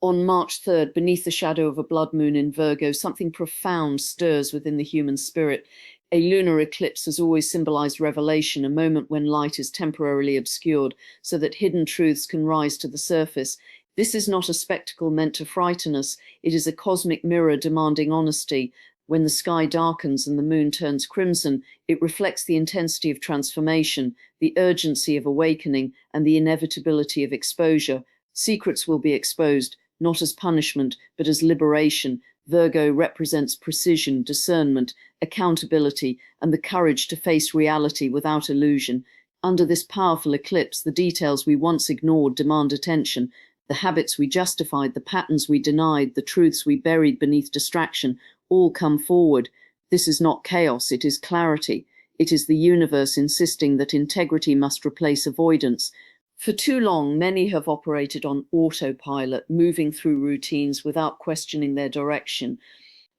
On March 3rd, beneath the shadow of a blood moon in Virgo, something profound stirs within the human spirit. A lunar eclipse has always symbolized revelation, a moment when light is temporarily obscured so that hidden truths can rise to the surface. This is not a spectacle meant to frighten us. It is a cosmic mirror demanding honesty. When the sky darkens and the moon turns crimson, it reflects the intensity of transformation, the urgency of awakening, and the inevitability of exposure. Secrets will be exposed, not as punishment, but as liberation. Virgo represents precision, discernment, accountability, and the courage to face reality without illusion. Under this powerful eclipse, the details we once ignored demand attention. The habits we justified, the patterns we denied, the truths we buried beneath distraction, all come forward. This is not chaos, it is clarity. It is the universe insisting that integrity must replace avoidance. For too long, many have operated on autopilot, moving through routines without questioning their direction.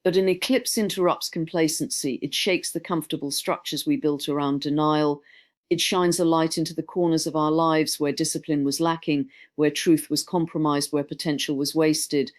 But an eclipse interrupts complacency. It shakes the comfortable structures we built around denial. It shines a light into the corners of our lives where discipline was lacking, where truth was compromised, where potential was wasted.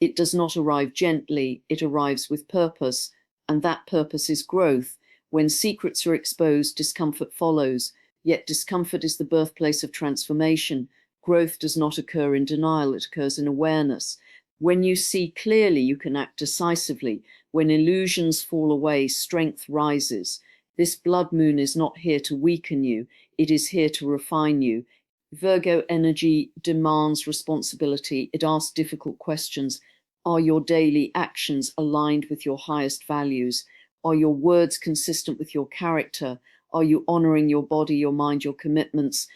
It does not arrive gently, it arrives with purpose, and that purpose is growth. When secrets are exposed, discomfort follows. Yet discomfort is the birthplace of transformation. Growth does not occur in denial, it occurs in awareness. When you see clearly, you can act decisively. When illusions fall away, strength rises. This blood moon is not here to weaken you, it is here to refine you. Virgo energy demands responsibility. It asks difficult questions. Are your daily actions aligned with your highest values? Are your words consistent with your character? Are you honoring your body, your mind, your commitments?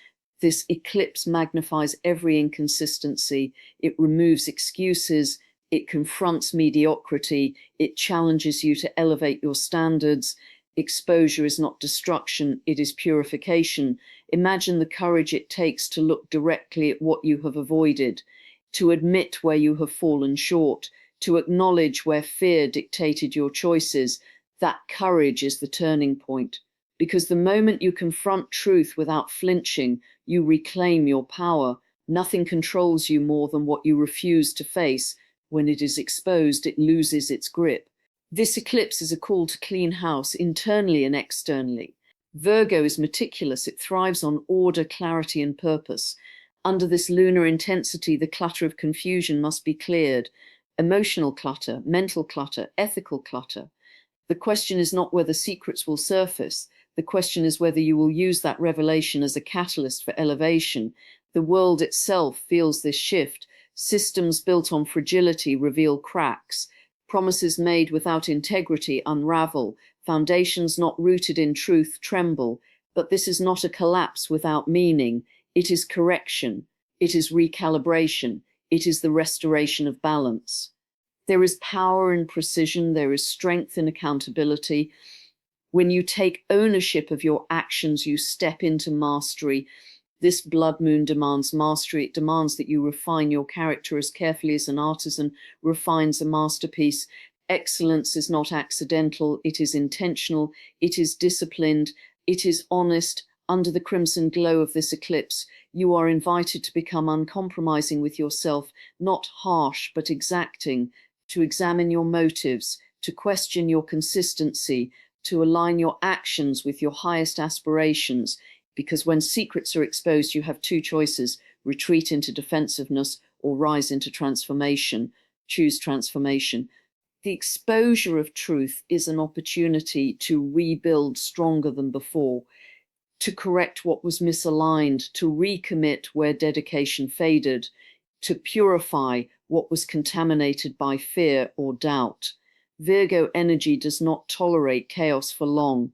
This eclipse magnifies every inconsistency. It removes excuses. It confronts mediocrity. It challenges you to elevate your standards. Exposure is not destruction, it is purification. Imagine the courage it takes to look directly at what you have avoided, to admit where you have fallen short, to acknowledge where fear dictated your choices. That courage is the turning point. Because the moment you confront truth without flinching, you reclaim your power. Nothing controls you more than what you refuse to face. When it is exposed, it loses its grip. This eclipse is a call to clean house, internally and externally. Virgo is meticulous. It thrives on order, clarity, and purpose. Under this lunar intensity, the clutter of confusion must be cleared. Emotional clutter, mental clutter, ethical clutter. The question is not whether secrets will surface. The question is whether you will use that revelation as a catalyst for elevation. The world itself feels this shift. Systems built on fragility reveal cracks. Promises made without integrity unravel. Foundations not rooted in truth tremble. But this is not a collapse without meaning. It is correction. It is recalibration. It is the restoration of balance. There is power in precision. There is strength in accountability. When you take ownership of your actions, you step into mastery. This blood moon demands mastery. It demands that you refine your character as carefully as an artisan refines a masterpiece. Excellence is not accidental. It is intentional. It is disciplined. It is honest. Under the crimson glow of this eclipse, you are invited to become uncompromising with yourself, not harsh, but exacting, to examine your motives, to question your consistency, to align your actions with your highest aspirations. Because when secrets are exposed, you have two choices: retreat into defensiveness or rise into transformation. Choose transformation. The exposure of truth is an opportunity to rebuild stronger than before, to correct what was misaligned, to recommit where dedication faded, to purify what was contaminated by fear or doubt. Virgo energy does not tolerate chaos for long.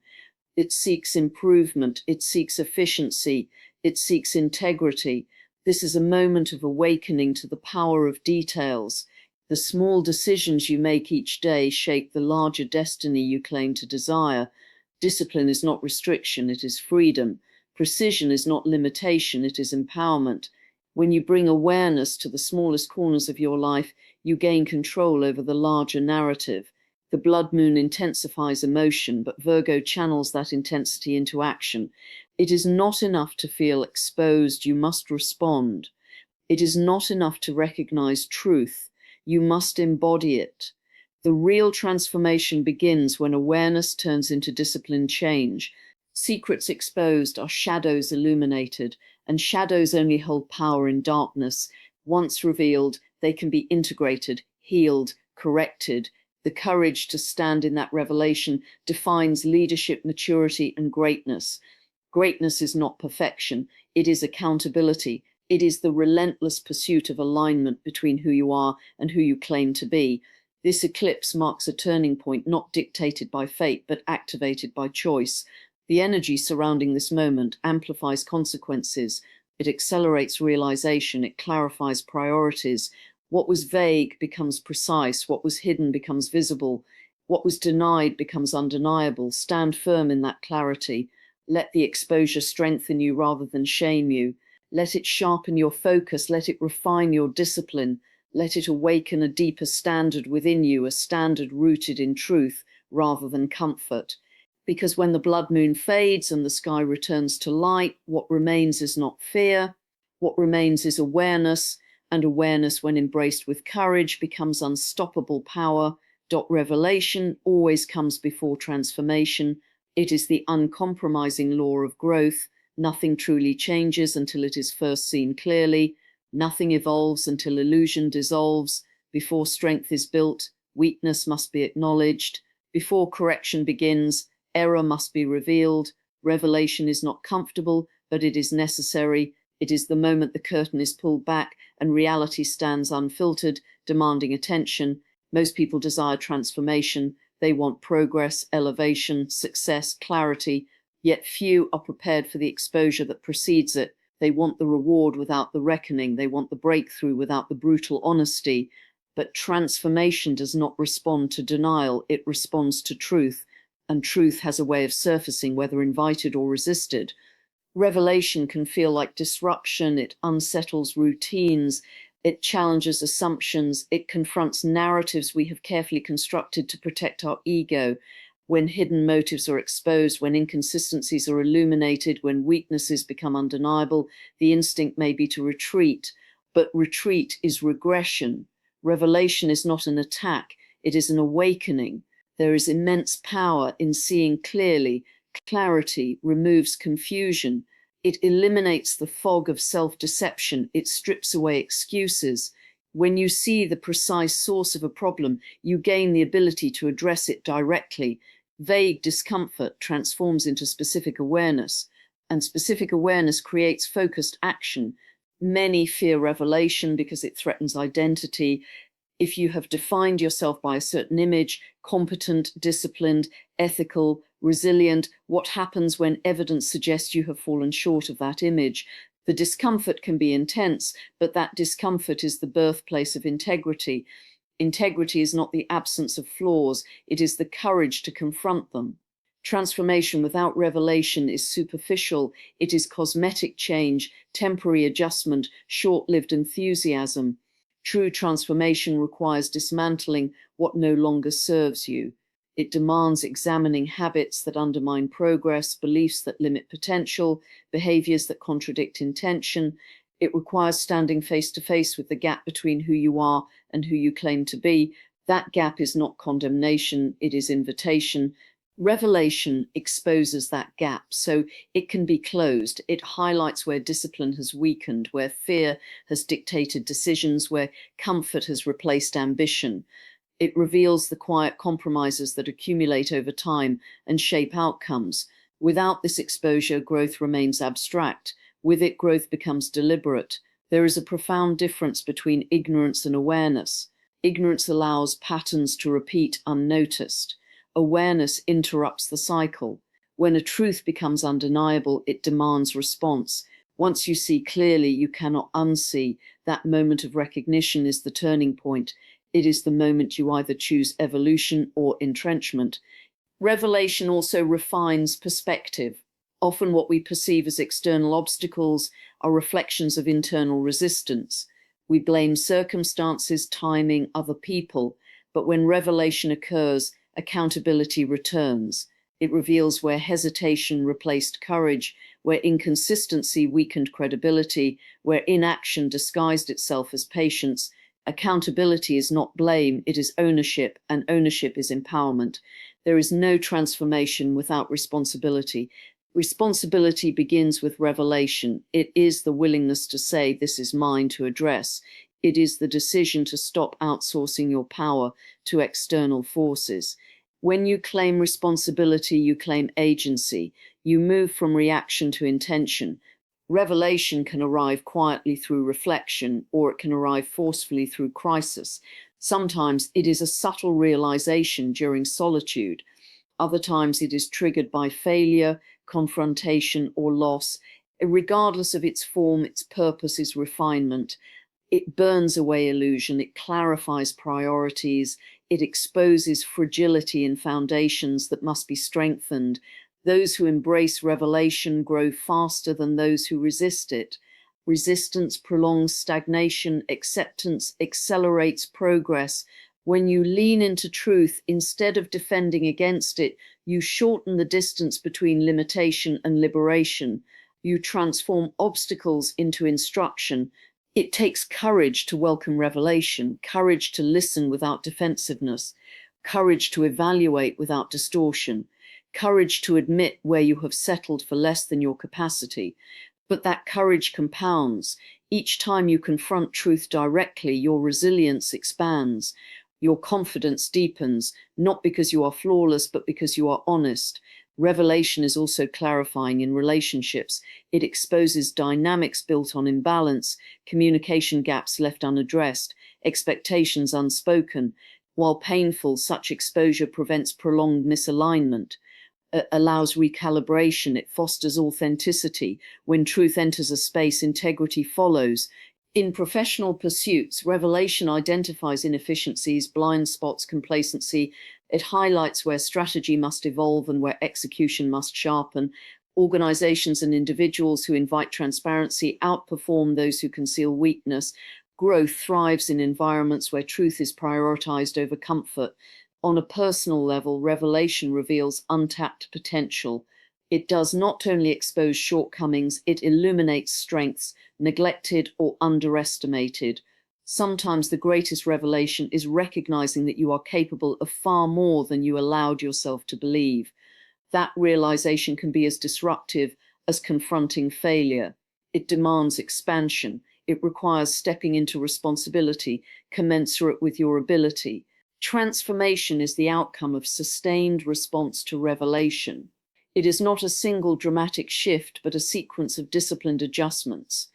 It seeks improvement, it seeks efficiency, it seeks integrity. This is a moment of awakening to the power of details. The small decisions you make each day shape the larger destiny you claim to desire. Discipline is not restriction, it is freedom. Precision is not limitation, it is empowerment. When you bring awareness to the smallest corners of your life, you gain control over the larger narrative. The blood moon intensifies emotion, but Virgo channels that intensity into action. It is not enough to feel exposed, you must respond. It is not enough to recognize truth. You must embody it. The real transformation begins when awareness turns into disciplined change. Secrets exposed are shadows illuminated, and shadows only hold power in darkness. Once revealed, they can be integrated, healed, corrected. The courage to stand in that revelation defines leadership, maturity, and greatness. Greatness is not perfection, it is accountability. It is the relentless pursuit of alignment between who you are and who you claim to be. This eclipse marks a turning point not dictated by fate, but activated by choice. The energy surrounding this moment amplifies consequences. It accelerates realization. It clarifies priorities. What was vague becomes precise. What was hidden becomes visible. What was denied becomes undeniable. Stand firm in that clarity. Let the exposure strengthen you rather than shame you. Let it sharpen your focus. Let it refine your discipline. Let it awaken a deeper standard within you, a standard rooted in truth rather than comfort. Because when the blood moon fades and the sky returns to light, what remains is not fear. What remains is awareness, and awareness, when embraced with courage, becomes unstoppable power. Revelation always comes before transformation. It is the uncompromising law of growth. Nothing truly changes until it is first seen clearly. Nothing evolves until illusion dissolves. Before strength is built, weakness must be acknowledged. Before correction begins, error must be revealed. Revelation is not comfortable, but it is necessary. It is the moment the curtain is pulled back and reality stands unfiltered, demanding attention. Most people desire transformation. They want progress, elevation, success, clarity. Yet few are prepared for the exposure that precedes it. They want the reward without the reckoning. They want the breakthrough without the brutal honesty. But transformation does not respond to denial. It responds to truth. And truth has a way of surfacing, whether invited or resisted. Revelation can feel like disruption. It unsettles routines. It challenges assumptions. It confronts narratives we have carefully constructed to protect our ego. When hidden motives are exposed, when inconsistencies are illuminated, when weaknesses become undeniable, the instinct may be to retreat. But retreat is regression. Revelation is not an attack. It is an awakening. There is immense power in seeing clearly. Clarity removes confusion. It eliminates the fog of self-deception. It strips away excuses. When you see the precise source of a problem, you gain the ability to address it directly. Vague discomfort transforms into specific awareness, and specific awareness creates focused action. Many fear revelation because it threatens identity. If you have defined yourself by a certain image, competent, disciplined, ethical, resilient, what happens when evidence suggests you have fallen short of that image? The discomfort can be intense, but that discomfort is the birthplace of integrity. Integrity is not the absence of flaws, it is the courage to confront them. Transformation without revelation is superficial. It is cosmetic change, temporary adjustment, short-lived enthusiasm. True transformation requires dismantling what no longer serves you. It demands examining habits that undermine progress, beliefs that limit potential, behaviors that contradict intention. It requires standing face to face with the gap between who you are and who you claim to be. That gap is not condemnation, it is invitation. Revelation exposes that gap so it can be closed. It highlights where discipline has weakened, where fear has dictated decisions, where comfort has replaced ambition. It reveals the quiet compromises that accumulate over time and shape outcomes. Without this exposure, growth remains abstract. With it, growth becomes deliberate. There is a profound difference between ignorance and awareness. Ignorance allows patterns to repeat unnoticed. Awareness interrupts the cycle. When a truth becomes undeniable, it demands response. Once you see clearly, you cannot unsee. That moment of recognition is the turning point. It is the moment you either choose evolution or entrenchment. Revelation also refines perspective. Often what we perceive as external obstacles are reflections of internal resistance. We blame circumstances, timing, other people, but when revelation occurs, accountability returns. It reveals where hesitation replaced courage, where inconsistency weakened credibility, where inaction disguised itself as patience. Accountability is not blame, it is ownership, and ownership is empowerment. There is no transformation without responsibility. Responsibility begins with revelation. It is the willingness to say, "This is mine to address." It is the decision to stop outsourcing your power to external forces. When you claim responsibility, you claim agency. You move from reaction to intention. Revelation can arrive quietly through reflection, or it can arrive forcefully through crisis. Sometimes it is a subtle realization during solitude. Other times it is triggered by failure, confrontation, or loss. Regardless of its form, its purpose is refinement. It burns away illusion, it clarifies priorities, it exposes fragility in foundations that must be strengthened. Those who embrace revelation grow faster than those who resist it. Resistance prolongs stagnation, acceptance accelerates progress. When you lean into truth instead of defending against it, you shorten the distance between limitation and liberation. You transform obstacles into instruction. It takes courage to welcome revelation, courage to listen without defensiveness, courage to evaluate without distortion, courage to admit where you have settled for less than your capacity. But that courage compounds. Each time you confront truth directly, your resilience expands. Your confidence deepens, not because you are flawless, but because you are honest. Revelation is also clarifying in relationships. It exposes dynamics built on imbalance, communication gaps left unaddressed, expectations unspoken. While painful, such exposure prevents prolonged misalignment, allows recalibration, it fosters authenticity. When truth enters a space, integrity follows. In professional pursuits, revelation identifies inefficiencies, blind spots, complacency. It highlights where strategy must evolve and where execution must sharpen. Organizations and individuals who invite transparency outperform those who conceal weakness. Growth thrives in environments where truth is prioritized over comfort. On a personal level, revelation reveals untapped potential. It does not only expose shortcomings, it illuminates strengths, neglected or underestimated. Sometimes the greatest revelation is recognizing that you are capable of far more than you allowed yourself to believe. That realization can be as disruptive as confronting failure. It demands expansion. It requires stepping into responsibility commensurate with your ability. Transformation is the outcome of sustained response to revelation. It is not a single dramatic shift, but a sequence of disciplined adjustments.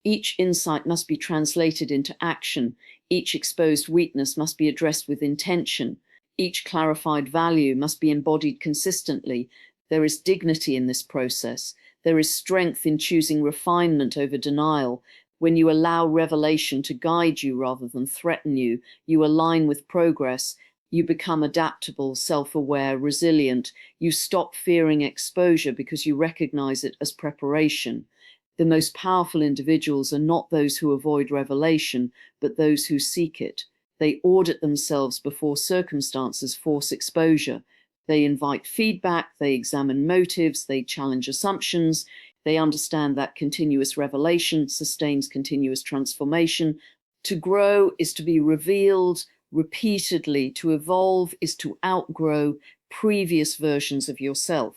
Each insight must be translated into action. Each exposed weakness must be addressed with intention. Each clarified value must be embodied consistently. There is dignity in this process. There is strength in choosing refinement over denial. When you allow revelation to guide you rather than threaten you, you align with progress. You become adaptable, self-aware, resilient. You stop fearing exposure because you recognize it as preparation. The most powerful individuals are not those who avoid revelation, but those who seek it. They audit themselves before circumstances force exposure. They invite feedback, they examine motives, they challenge assumptions. They understand that continuous revelation sustains continuous transformation. To grow is to be revealed repeatedly. To evolve is to outgrow previous versions of yourself.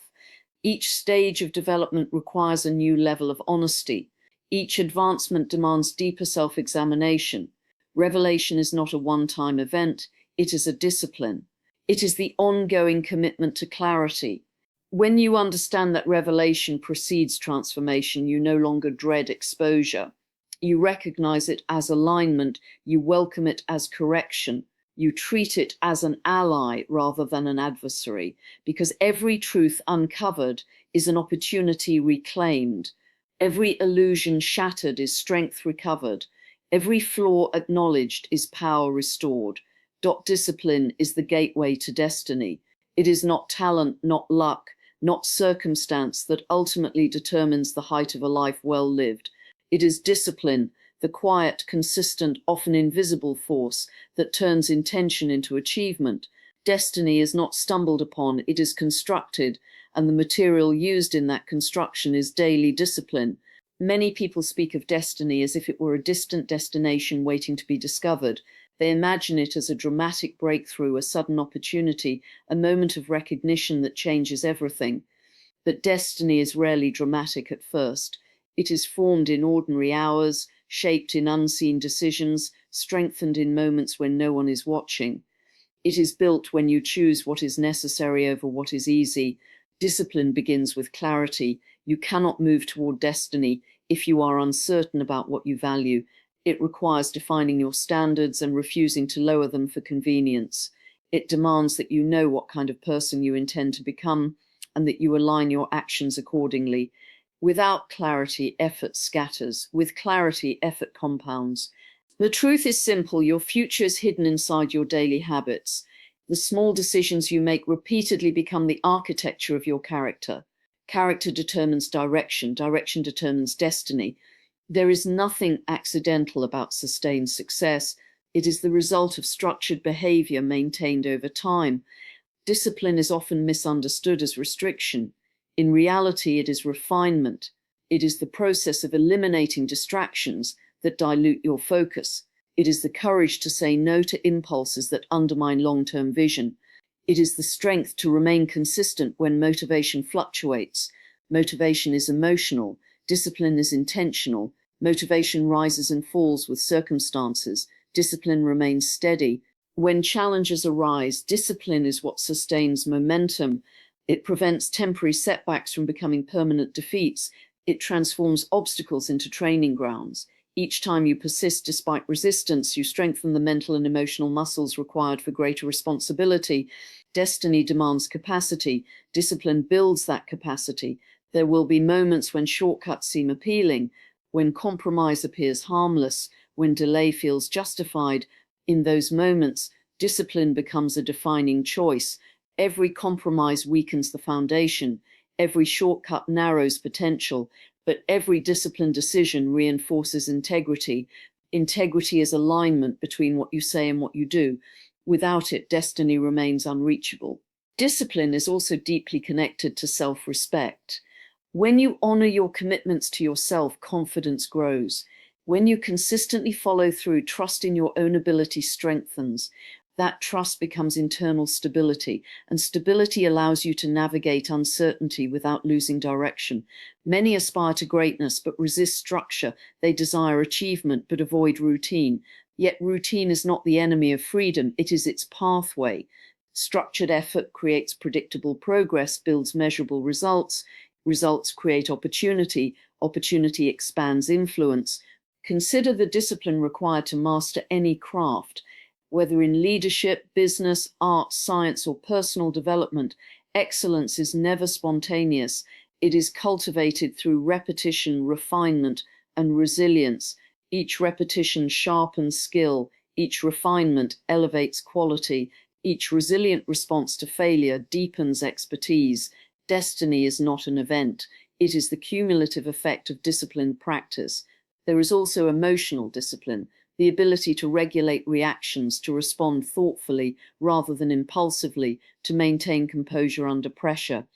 Each stage of development requires a new level of honesty. Each advancement demands deeper self-examination. Revelation is not a one-time event, it is a discipline. It is the ongoing commitment to clarity. When you understand that revelation precedes transformation, you no longer dread exposure. You recognize it as alignment, you welcome it as correction. You treat it as an ally rather than an adversary, because every truth uncovered is an opportunity reclaimed. Every illusion shattered is strength recovered. Every flaw acknowledged is power restored. Discipline is the gateway to destiny. It is not talent, not luck, not circumstance that ultimately determines the height of a life well lived. It is discipline, the quiet, consistent, often invisible force that turns intention into achievement. Destiny is not stumbled upon, it is constructed. and the material used in that construction is daily discipline. Many people speak of destiny as if it were a distant destination waiting to be discovered. They imagine it as a dramatic breakthrough, a sudden opportunity, a moment of recognition that changes everything. But destiny is rarely dramatic at first. It is formed in ordinary hours, shaped in unseen decisions, strengthened in moments when no one is watching. It is built when you choose what is necessary over what is easy. Discipline begins with clarity. You cannot move toward destiny if you are uncertain about what you value. It requires defining your standards and refusing to lower them for convenience. It demands that you know what kind of person you intend to become and that you align your actions accordingly. Without clarity, effort scatters. With clarity, effort compounds. The truth is simple. Your future is hidden inside your daily habits. The small decisions you make repeatedly become the architecture of your character. Character determines direction. Direction determines destiny. There is nothing accidental about sustained success. It is the result of structured behavior maintained over time. Discipline is often misunderstood as restriction. In reality, it is refinement. It is the process of eliminating distractions that dilute your focus. It is the courage to say no to impulses that undermine long-term vision. It is the strength to remain consistent when motivation fluctuates. Motivation is emotional. Discipline is intentional. Motivation rises and falls with circumstances. Discipline remains steady. When challenges arise, discipline is what sustains momentum. It prevents temporary setbacks from becoming permanent defeats. It transforms obstacles into training grounds. Each time you persist despite resistance, you strengthen the mental and emotional muscles required for greater responsibility. Destiny demands capacity. Discipline builds that capacity. There will be moments when shortcuts seem appealing, when compromise appears harmless, when delay feels justified. In those moments, discipline becomes a defining choice. Every compromise weakens the foundation. Every shortcut narrows potential. But every disciplined decision reinforces integrity. Integrity is alignment between what you say and what you do. Without it, destiny remains unreachable. Discipline is also deeply connected to self-respect. When you honor your commitments to yourself, confidence grows. When you consistently follow through, trust in your own ability strengthens. That trust becomes internal stability, and stability allows you to navigate uncertainty without losing direction. Many aspire to greatness but resist structure. They desire achievement but avoid routine. Yet routine is not the enemy of freedom, it is its pathway. Structured effort creates predictable progress, builds measurable results. Results create opportunity. Opportunity expands influence. Consider the discipline required to master any craft. Whether in leadership, business, art, science, or personal development, excellence is never spontaneous. It is cultivated through repetition, refinement, and resilience. Each repetition sharpens skill. Each refinement elevates quality. Each resilient response to failure deepens expertise. Destiny is not an event. It is the cumulative effect of disciplined practice. There is also emotional discipline, the ability to regulate reactions, to respond thoughtfully rather than impulsively, to maintain composure under pressure.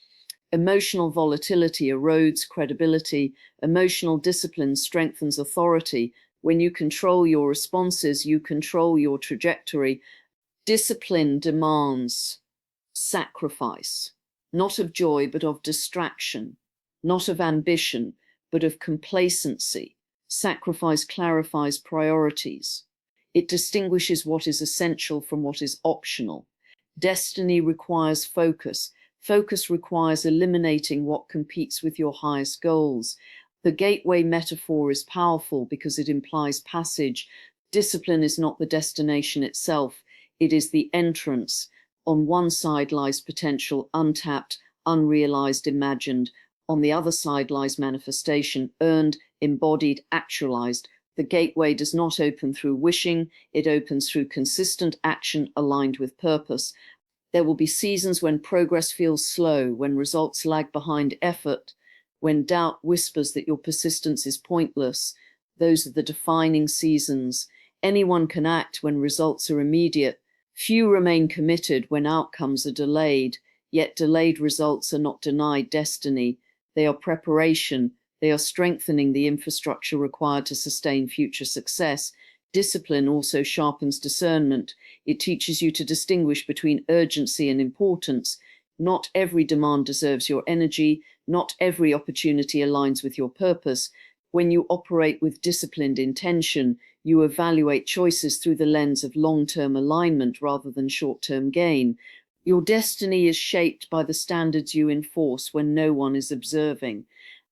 Emotional volatility erodes credibility. Emotional discipline strengthens authority. When you control your responses, you control your trajectory. Discipline demands sacrifice, not of joy, but of distraction, not of ambition, but of complacency. Sacrifice clarifies priorities. It distinguishes what is essential from what is optional. Destiny requires focus. Focus requires eliminating what competes with your highest goals. The gateway metaphor is powerful because it implies passage. Discipline is not the destination itself. It is the entrance. On one side lies potential, untapped, unrealized, imagined. On the other side lies manifestation, earned, embodied, actualized. The gateway does not open through wishing, it opens through consistent action aligned with purpose. There will be seasons when progress feels slow, when results lag behind effort, when doubt whispers that your persistence is pointless. Those are the defining seasons. Anyone can act when results are immediate. Few remain committed when outcomes are delayed. Yet delayed results are not denied destiny. They are preparation. They are strengthening the infrastructure required to sustain future success. Discipline also sharpens discernment. It teaches you to distinguish between urgency and importance. Not every demand deserves your energy. Not every opportunity aligns with your purpose. When you operate with disciplined intention, you evaluate choices through the lens of long-term alignment rather than short-term gain. Your destiny is shaped by the standards you enforce when no one is observing.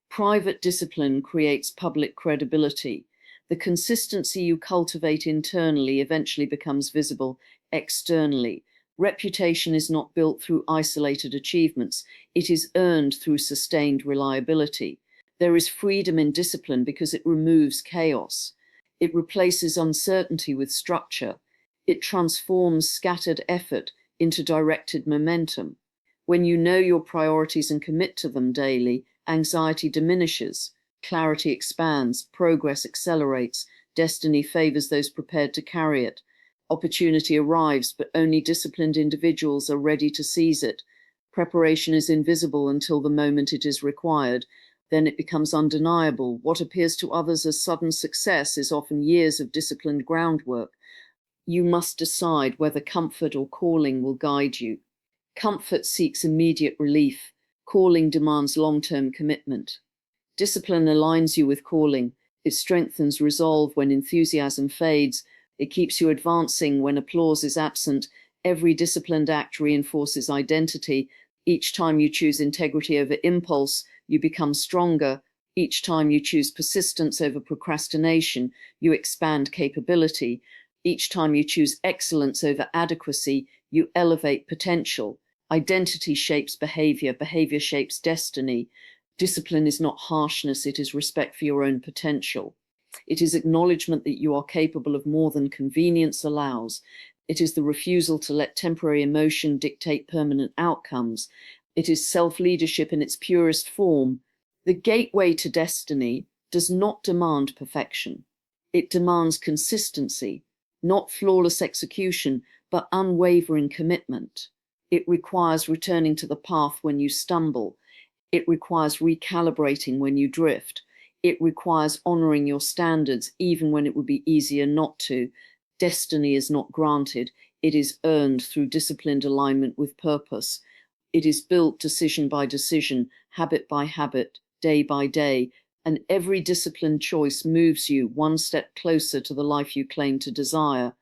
Private discipline creates public credibility. The consistency you cultivate internally eventually becomes visible externally. Reputation is not built through isolated achievements. It is earned through sustained reliability. There is freedom in discipline because it removes chaos. It replaces uncertainty with structure. It transforms scattered effort into directed momentum. When you know your priorities and commit to them daily, anxiety diminishes, clarity expands, progress accelerates, destiny favors those prepared to carry it. Opportunity arrives, but only disciplined individuals are ready to seize it. Preparation is invisible until the moment it is required. Then it becomes undeniable. What appears to others as sudden success is often years of disciplined groundwork. You must decide whether comfort or calling will guide you. Comfort seeks immediate relief. Calling demands long-term commitment. Discipline aligns you with calling. It strengthens resolve when enthusiasm fades. It keeps you advancing when applause is absent. Every disciplined act reinforces identity. Each time you choose integrity over impulse, you become stronger. Each time you choose persistence over procrastination, you expand capability. Each time you choose excellence over adequacy, you elevate potential. Identity shapes behavior. Behavior shapes destiny. Discipline is not harshness, it is respect for your own potential. It is acknowledgement that you are capable of more than convenience allows. It is the refusal to let temporary emotion dictate permanent outcomes. It is self-leadership in its purest form. The gateway to destiny does not demand perfection. It demands consistency, not flawless execution, but unwavering commitment. It requires returning to the path when you stumble. It requires recalibrating when you drift. It requires honoring your standards even when it would be easier not to. Destiny is not granted. It is earned through disciplined alignment with purpose. It is built decision by decision, habit by habit, day by day, and every disciplined choice moves you one step closer to the life you claim to desire.